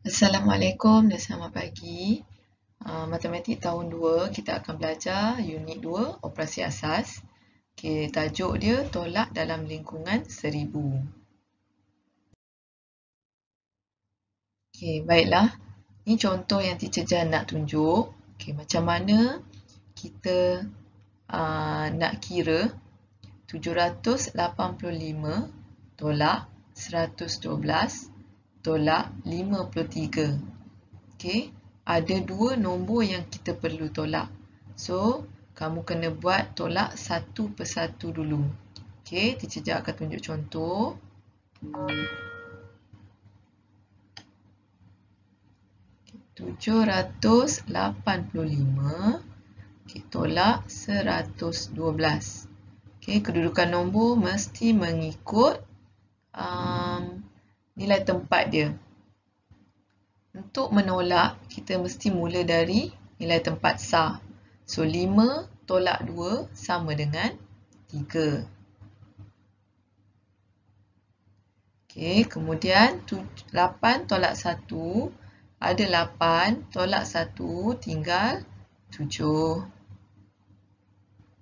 Assalamualaikum dan selamat pagi. Matematik tahun 2 kita akan belajar unit 2 operasi asas. Okey, tajuk dia tolak dalam lingkungan 1000. Okey, baiklah. Ini contoh yang Teacher Jan nak tunjuk. Okey, macam mana kita nak kira 785 tolak 112 tolak 53. Okey, ada dua nombor yang kita perlu tolak. So, kamu kena buat tolak satu persatu dulu. Okey, Teacher Jan akan tunjuk contoh. 785 tolak 112. Okey, kedudukan nombor mesti mengikut nilai tempat dia. Untuk menolak, kita mesti mula dari nilai tempat sah. So, 5 tolak 2 sama dengan 3. Okey, kemudian 8 tolak 1. Ada 8 tolak 1 tinggal 7.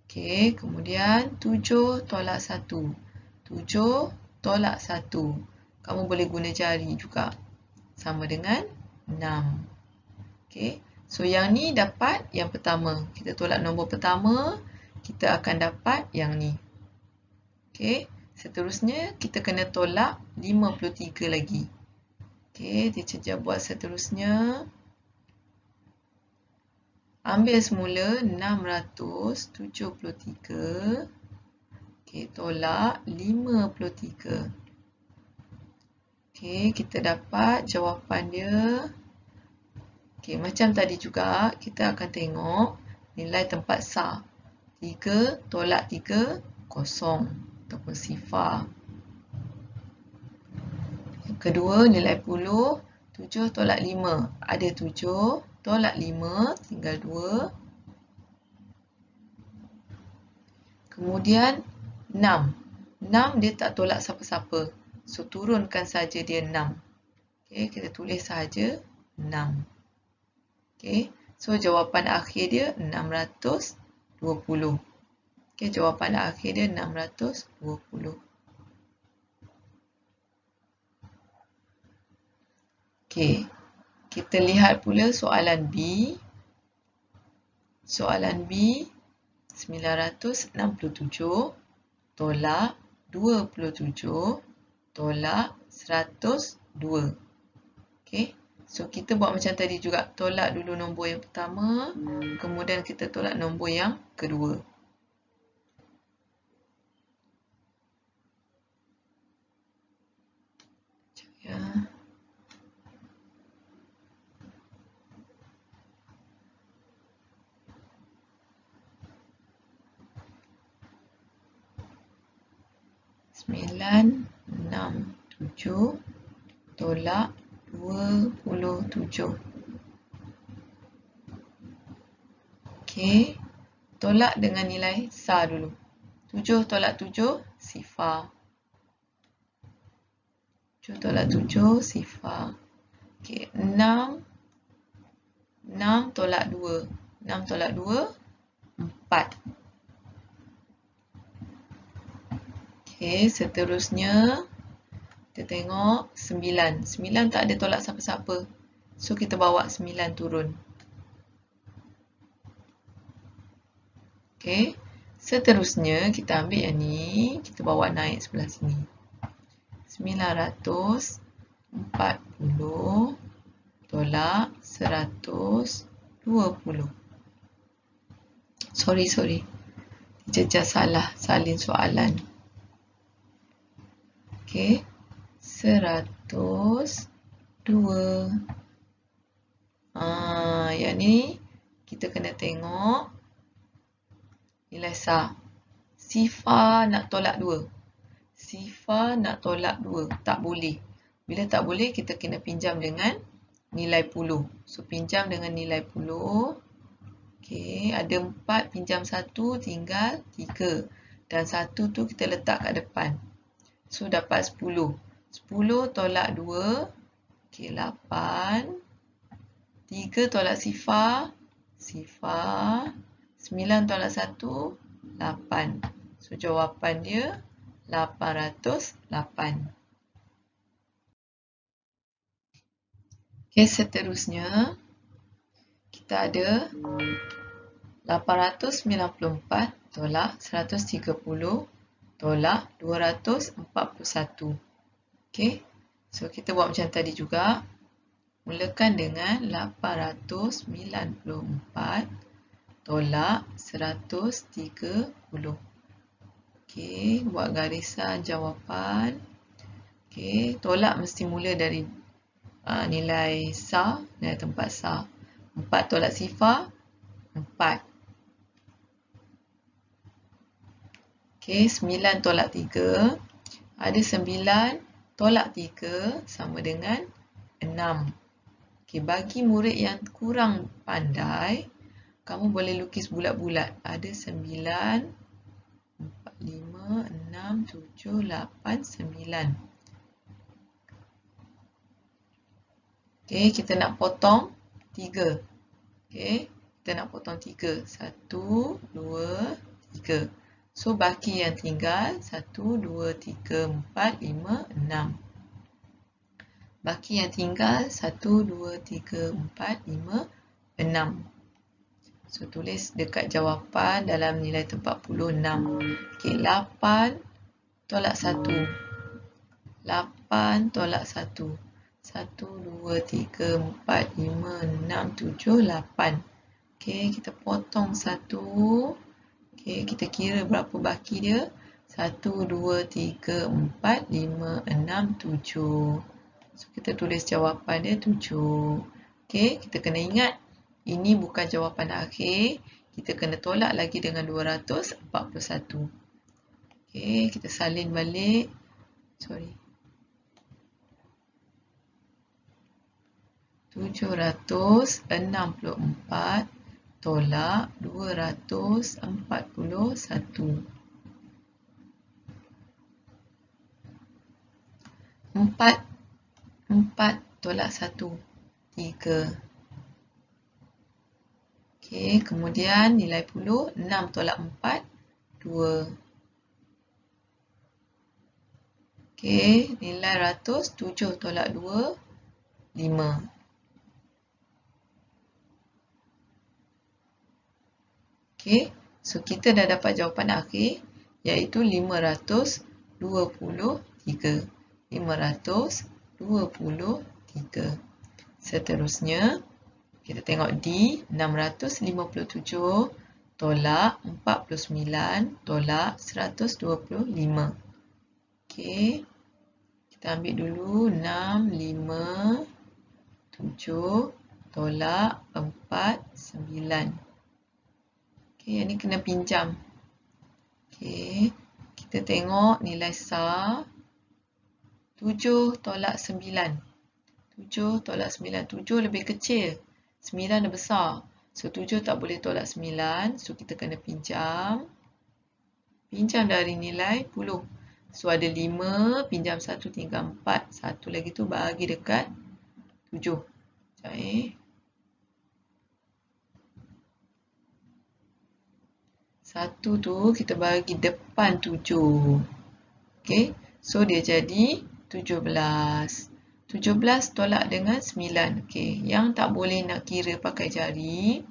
Okey, kemudian 7 tolak 1. 7 tolak 1. Kamu boleh guna jari juga. Sama dengan 6. Okey, so yang ni dapat yang pertama. Kita tolak nombor pertama, kita akan dapat yang ni. Okey, seterusnya kita kena tolak 53 lagi. Okey, Teacher Jan buat seterusnya. Ambil semula 673. Okey, tolak 53. Okey, kita dapat jawapan dia. Okey, macam tadi juga, kita akan tengok nilai tempat sah. 3 tolak 3, kosong ataupun sifar. Yang kedua, nilai puluh. 7 tolak 5. Ada 7 tolak 5, tinggal 2. Kemudian 6. 6 dia tak tolak siapa-siapa. So, turunkan saja dia 6. Okey, kita tulis saja 6. Okey, so jawapan akhir dia 620. Okey, jawapan akhir dia 620. Okey, kita lihat pula soalan B. Soalan B, 967 tolak 27 tolak 102. Okey, so kita buat macam tadi juga. Tolak dulu nombor yang pertama, kemudian kita tolak nombor yang kedua. Ya. Sembilan, 6, 7 tolak 27. Okey, tolak dengan nilai sah dulu. 7 tolak 7, sifar. 7 tolak 7, sifar. Okey, 6. 6 tolak 2. 6 tolak 2, 4. Okey, seterusnya kita tengok 9. 9 tak ada tolak siapa-siapa. So, kita bawa 9 turun. Okey, seterusnya kita ambil yang ni, kita bawa naik sebelah sini. 940 tolak 120. Sorry. Teacher salah salin soalan. Okey, 102. Yang ni kita kena tengok nilai sah. Sifar nak tolak 2. Sifar nak tolak 2. Tak boleh. Bila tak boleh, kita kena pinjam dengan nilai puluh. So, pinjam dengan nilai puluh. Okey, ada 4, pinjam 1, tinggal 3. Dan 1 tu kita letak kat depan. So, dapat 10. 10 tolak 2, Okey, 8. 3 tolak sifar. Sifar. 9 tolak 1. 8. So, jawapan dia 808. Okey, seterusnya kita ada 894 tolak 130 tolak 241. Okey, so kita buat macam tadi juga. Mulakan dengan 894 tolak 130. Okey, buat garisan jawapan. Okey, tolak mesti mula dari nilai sar, nilai tempat sar. 4 tolak sifar, 4. Okey, 9 tolak 3. Ada 9 tolak 3 sama dengan 6. Okey, bagi murid yang kurang pandai, kamu boleh lukis bulat-bulat. Ada 9, 4, 5, 6, 7, 8, 9. Okey, kita nak potong 3. Okey, kita nak potong 3. 1, 2, 3. So, baki yang tinggal 1, 2, 3, 4, 5, 6. Baki yang tinggal 1, 2, 3, 4, 5, 6. So, tulis dekat jawapan dalam nilai tempat 6. Okey, 8 tolak 1. 8 tolak 1. 1, 2, 3, 4, 5, 6, 7, 8. Okey, kita potong 1. Okey, kita kira berapa baki dia. 1, 2, 3, 4, 5, 6, 7. So, kita tulis jawapan dia 7. Okey, kita kena ingat ini bukan jawapan akhir. Kita kena tolak lagi dengan 241. Okey, kita salin balik. 764 tolak 241. 4 tolak 1. 3. Okey, kemudian nilai puluh. 6 tolak 4. 2. Okey, nilai ratus. 7 tolak 2. 5. Okey, so kita dah dapat jawapan akhir iaitu 523. 523. Seterusnya, kita tengok D, 657 tolak 49 tolak 125. Okey, kita ambil dulu 6, 5, 7 tolak 4, 9. Okey, yang ni kena pinjam. Okey, kita tengok nilai sar. 7 tolak 9. 7 tolak 9. 7 lebih kecil. 9 dah besar. So, 7 tak boleh tolak 9. So, kita kena pinjam. Pinjam dari nilai 10. So, ada 5. Pinjam 1 tinggal 4. 1 lagi tu bagi dekat 7. Sekejap. 1 tu kita bagi depan 7. Okey, so dia jadi 17. 17 tolak dengan 9. Okey, yang tak boleh nak kira pakai jari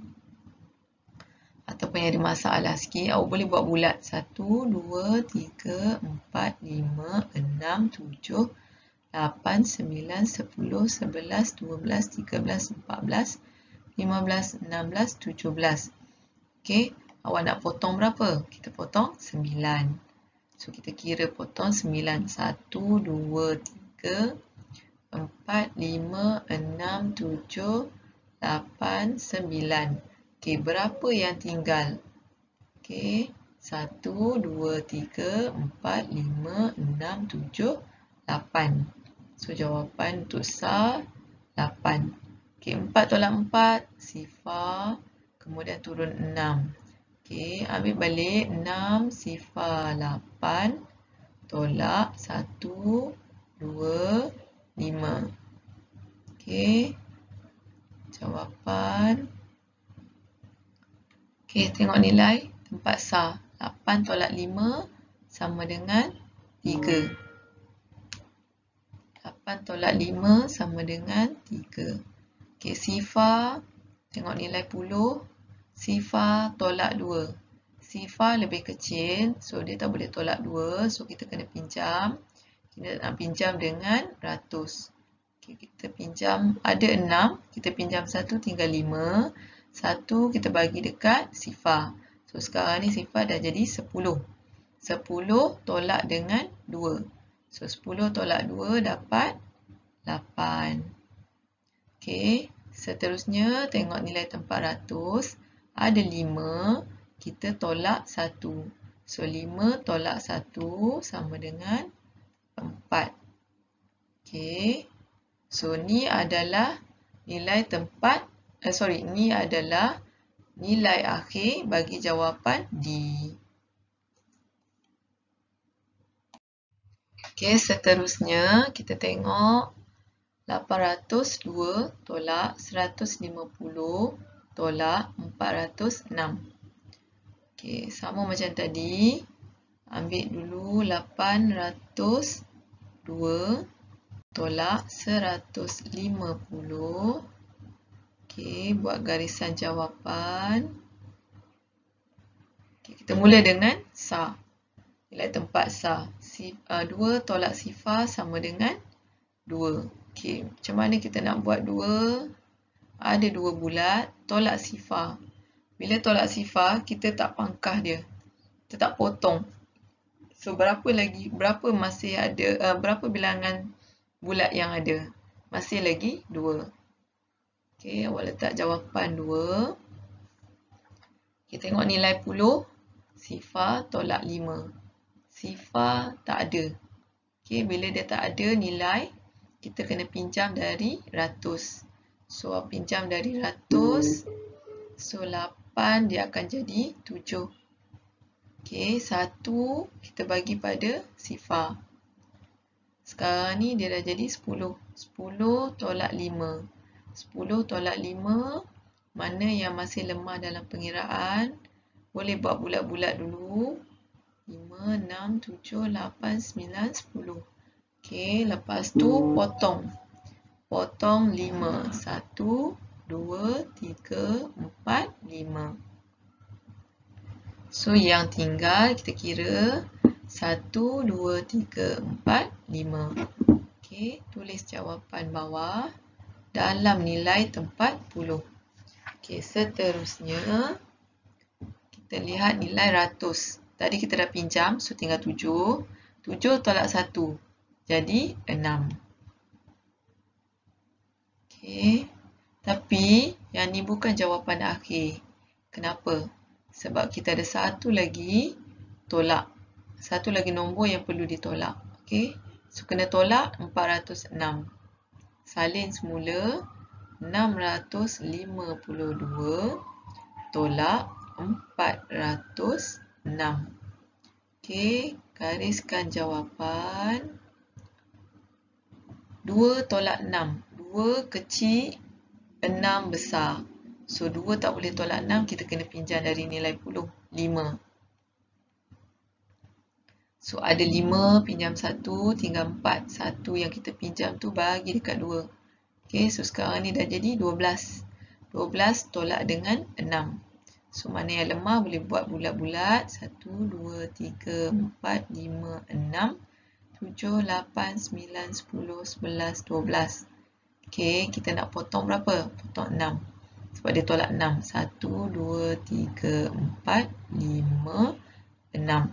ataupun yang ada masalah sikit, awak boleh buat bulat. 1, 2, 3, 4, 5, 6, 7, 8, 9, 10, 11, 12, 13, 14, 15, 16, 17. Okey, awak nak potong berapa? Kita potong 9. So, kita kira potong 9. 1, 2, 3, 4, 5, 6, 7, 8, 9. Okey, berapa yang tinggal? Okey, 1, 2, 3, 4, 5, 6, 7, 8. So, jawapan untuk sar 8. Okey, 4 tolak 4, sifar. Kemudian turun 6. Okey, ambil balik 6 sifar 8 tolak 1, 2, 5. Okey. Jawapan. Okey, tengok nilai tempat sah. 8 tolak 5 sama dengan 3. 8 tolak 5 sama dengan 3. Okey, sifar. Tengok nilai puluh. Sifar tolak 2. Sifar lebih kecil, so dia tak boleh tolak 2. So, kita kena pinjam. Kita nak pinjam dengan ratus. Okay, kita pinjam, ada 6. Kita pinjam 1, tinggal 5. 1 kita bagi dekat sifar. So, sekarang ni sifar dah jadi 10. 10 tolak dengan 2. So, 10 tolak 2 dapat 8. Okay, seterusnya tengok nilai tempat ratus. Ada 5. Kita tolak 1. So, 5 tolak 1 sama dengan 4. Okay. So, ni adalah nilai tempat, ni adalah nilai akhir bagi jawapan D. Okay, seterusnya kita tengok 802 tolak 150 tolak 406. Okay, sama macam tadi. Ambil dulu 802 tolak 150. Okay, buat garisan jawapan. Okay, kita mula dengan sah. Nilai tempat sah. 2 tolak sifar sama dengan 2. Okay, macam mana kita nak buat 2? Ada 2 bulat, tolak sifar. Bila tolak sifar, kita tak pangkah dia. Kita tak potong. So, berapa masih ada, berapa bilangan bulat yang ada? Masih lagi 2. Okay, awak letak jawapan 2. Kita tengok nilai puluh. Sifar tolak 5. Sifar tak ada. Okay, bila dia tak ada nilai, kita kena pinjam dari ratus. So, pinjam dari ratus. So, 8 dia akan jadi 7. Okay, 1 kita bagi pada sifar. Sekarang ni dia dah jadi 10. 10 tolak 5. 10 tolak 5. Mana yang masih lemah dalam pengiraan? Boleh buat bulat-bulat dulu. 5, 6, 7, 8, 9, 10. Okay, lepas tu potong. Potong 5. 1, 2, 3, 4, 5. So, yang tinggal kita kira 1, 2, 3, 4, 5. Okay, tulis jawapan bawah dalam nilai tempat puluh. Okay, seterusnya kita lihat nilai ratus. Tadi kita dah pinjam, so tinggal 7. 7 tolak 1. Jadi 6. Okay. Tapi yang ni bukan jawapan akhir. Kenapa? Sebab kita ada satu lagi tolak. Satu lagi nombor yang perlu ditolak. Okay. So, kena tolak 406. Salin semula. 652 tolak 406. Okay. Gariskan jawapan. 2 tolak 6. 2 kecil, 6 besar. So, 2 tak boleh tolak 6. Kita kena pinjam dari nilai puluh. 5. So, ada 5, pinjam 1, tinggal 4. 1 yang kita pinjam tu bagi dekat 2. Okay, so sekarang ni dah jadi 12. 12 tolak dengan 6. So, mana yang lemah boleh buat bulat-bulat. 1, 2, 3, 4, 5, 6, 7, 8, 9, 10, 11, 12. Okay, kita nak potong berapa? Potong 6. Sebab dia tolak 6. 1, 2, 3, 4, 5, 6.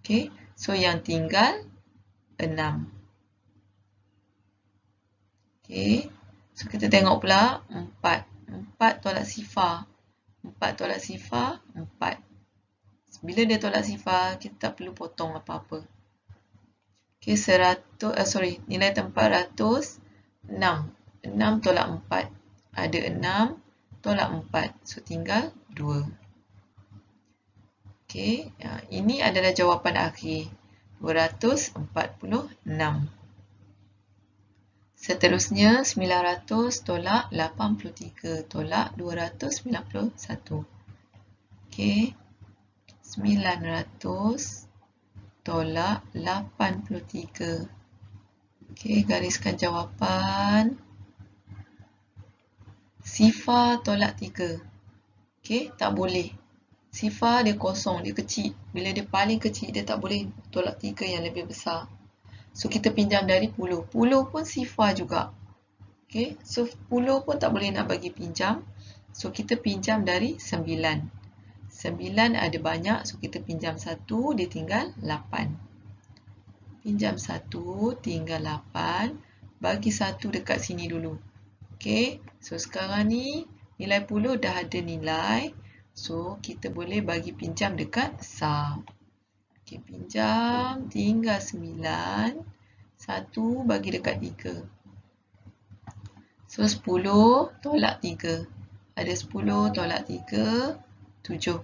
Okay, so yang tinggal 6. Okay, so kita tengok pula 4. 4 tolak sifar. 4 tolak sifar, 4. Bila dia tolak sifar, kita tak perlu potong apa-apa. Okay, nilai tempat ratus, 6. 6 tolak 4. Ada 6 tolak 4. So, tinggal 2. Okay, ini adalah jawapan akhir. 246. Seterusnya 900 tolak 83 tolak 291. Okey. 900 tolak 83. Okey, gariskan jawapan. Sifar tolak 3. Okey, tak boleh. Sifar dia kosong, dia kecil. Bila dia paling kecil, dia tak boleh tolak 3 yang lebih besar. So, kita pinjam dari 10. 10 pun sifar juga. Okey, so 10 pun tak boleh nak bagi pinjam. So, kita pinjam dari 9. 9 ada banyak, so kita pinjam 1, dia tinggal 8. Pinjam 1, tinggal 8. Bagi 1 dekat sini dulu. Okey, so sekarang ni nilai 10 dah ada nilai. So, kita boleh bagi pinjam dekat SAR. Okey, pinjam tinggal 9. 1 bagi dekat 3. So, 10 tolak 3. Ada 10 tolak 3, 7.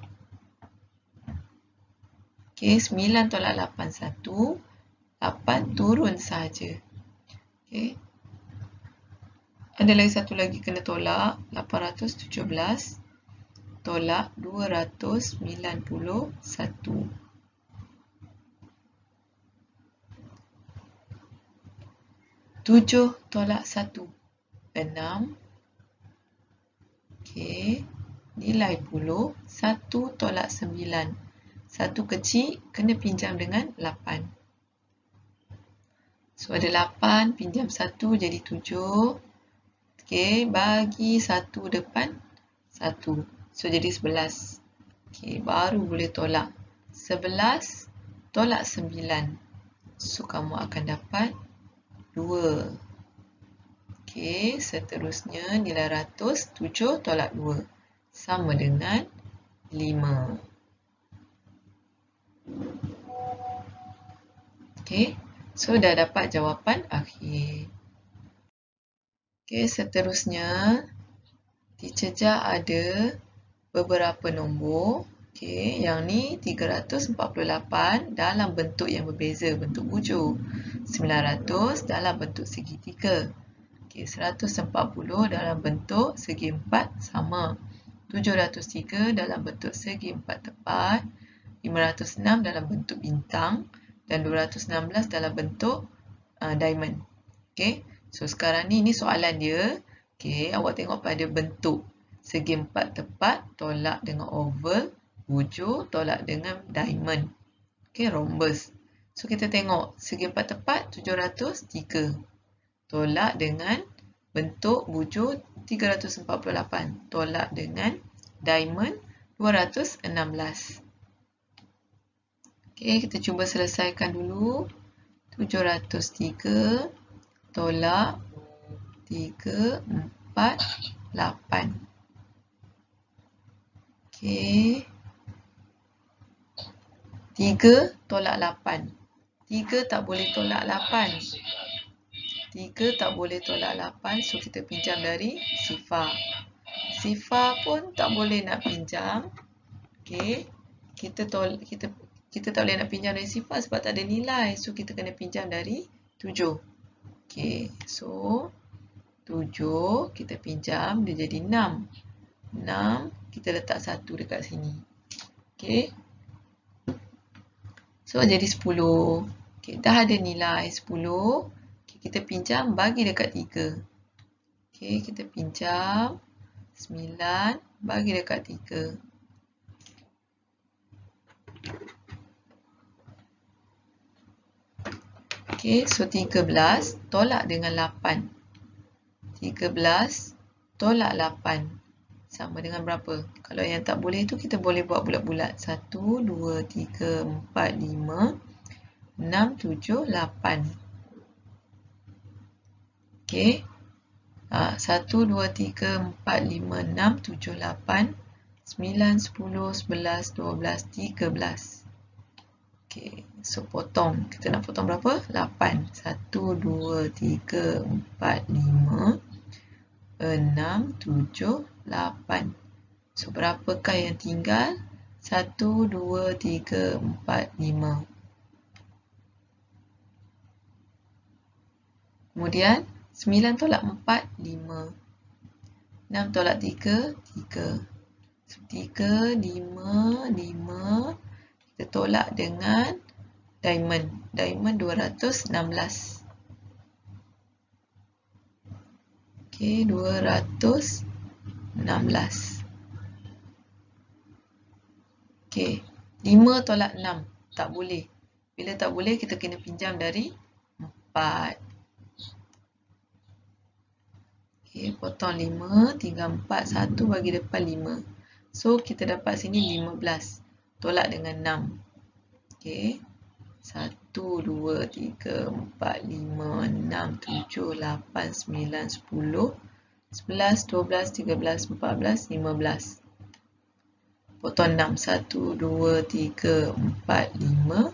Okey, 9 tolak 8, 1. 8 turun saja. Okey. Ada lagi satu lagi kena tolak. 817 tolak 291. 7 tolak 1, 6. Okey. Nilai 10. 1 tolak 9. 1 kecil, kena pinjam dengan 8. So, ada 8, pinjam 1 jadi 7. Okey, bagi 1 depan 1. So, jadi 11. Okey, baru boleh tolak. 11 tolak 9. So, kamu akan dapat 2. Okey, seterusnya nilai ratus 7 tolak 2. Sama dengan 5. Okey, so dah dapat jawapan akhir. Okey, seterusnya Teacher Jah ada beberapa nombor. Okey, yang ni 348 dalam bentuk yang berbeza, bentuk bujur. 900 dalam bentuk segitiga. Okey, 140 dalam bentuk segi empat sama. 703 dalam bentuk segi empat tepat. 506 dalam bentuk bintang dan 216 dalam bentuk diamond. Okey. So, sekarang ni soalan dia. Okey, awak tengok pada bentuk segi empat tepat tolak dengan oval, bujur tolak dengan diamond. Okey, rhombus. So, kita tengok segi empat tepat 703 tolak dengan bentuk bujur 348 tolak dengan diamond 216. Okey, kita cuba selesaikan dulu. 703 tolak 348. Okey. 3 tolak 8. 3 tak boleh tolak 8. 3 tak boleh tolak 8. So, kita pinjam dari sifar. Sifar pun tak boleh nak pinjam. Okey. Kita tak boleh nak pinjam dari sifar sebab tak ada nilai. So, kita kena pinjam dari 7. Okey, so 7 kita pinjam, dia jadi 6. 6, kita letak 1 dekat sini. Okey. So, jadi 10. Okey, dah ada nilai 10. Okay, kita pinjam, bagi dekat 3. Okey, kita pinjam 9, bagi dekat 3. Okey, so 13 tolak dengan 8. 13 tolak 8. Sama dengan berapa? Kalau yang tak boleh tu kita boleh buat bulat-bulat. 1, 2, 3, 4, 5, 6, 7, 8. Okey. 1, 2, 3, 4, 5, 6, 7, 8, 9, 10, 11, 12, 13. Okey, so potong. Kita nak potong berapa? 8. 1, 2, 3, 4, 5, 6, 7, 8. So, berapakah yang tinggal? 1, 2, 3, 4, 5. Kemudian, 9 tolak 4, 5. 6 tolak 3, 3. So, 3, 5, 5. Kita tolak dengan diamond. Diamond 216. Okey, 216. Okey, 5 tolak 6. Tak boleh. Bila tak boleh, kita kena pinjam dari 4. Okey, potong 5, tinggal 4. 1 bagi depan 5. So, kita dapat sini 15. Tolak dengan 6. Okey. 1, 2, 3, 4, 5, 6, 7, 8, 9, 10, 11, 12, 13, 14, 15. Potong 6. 1, 2, 3, 4, 5,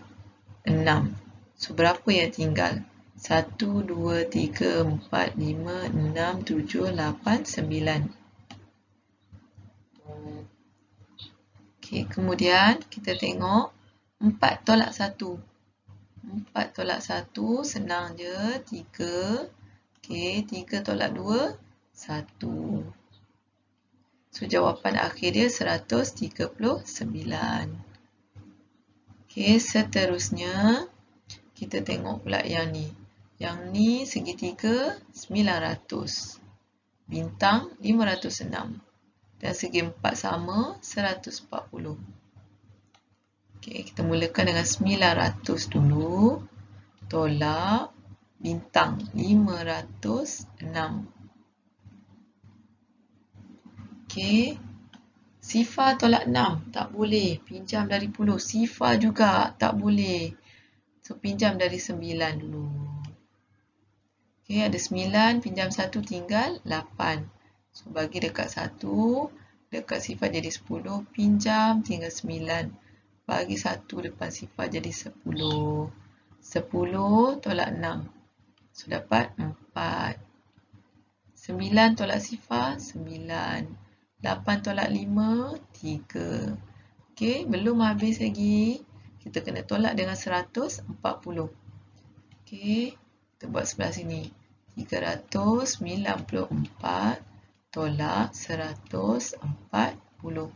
6. So, berapa yang tinggal? 1, 2, 3, 4, 5, 6, 7, 8, 9. Okey, kemudian kita tengok 4 tolak 1. 4 tolak 1, senang je, 3. Okey, 3 tolak 2, 1. So, jawapan akhir dia 139. Okey, seterusnya, kita tengok pula yang ni. Yang ni segitiga 900. Bintang 506. Dan segi 4 sama 140. Okey, kita mulakan dengan 900 dulu. Tolak bintang 506. Okey. Sifar tolak 6. Tak boleh. Pinjam dari 10. Sifar juga tak boleh. So, pinjam dari 9 dulu. Okey, ada 9. Pinjam 1 tinggal 8. So, bagi dekat 1. Dekat sifar jadi 10. Pinjam tinggal 9. Bagi 1 depan sifar jadi 10. 10 tolak 6. So, dapat 4. 9 tolak sifar, 9. 8 tolak 5, 3. Okey, belum habis lagi. Kita kena tolak dengan 140. Okey, kita buat sebelah sini. 394 tolak 140.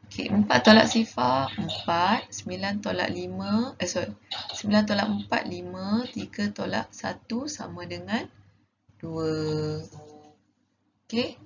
Okey, 4 tolak sifar, 4. 9 tolak 5, 9 tolak 4, 5. 3 tolak 1 sama dengan 2. Okey.